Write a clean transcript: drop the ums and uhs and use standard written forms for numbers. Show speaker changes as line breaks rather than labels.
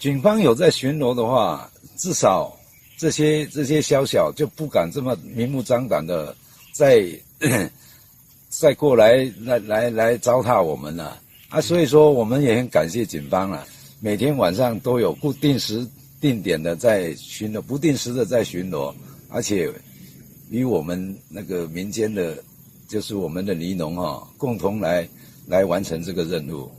警方有在巡逻的话，至少这些小小就不敢这么明目张胆的再过来糟蹋我们了啊！所以说我们也很感谢警方了，每天晚上都有固定时定点的在巡逻，不定时的在巡逻，而且与我们那个民间的，就是我们的尼农共同来完成这个任务。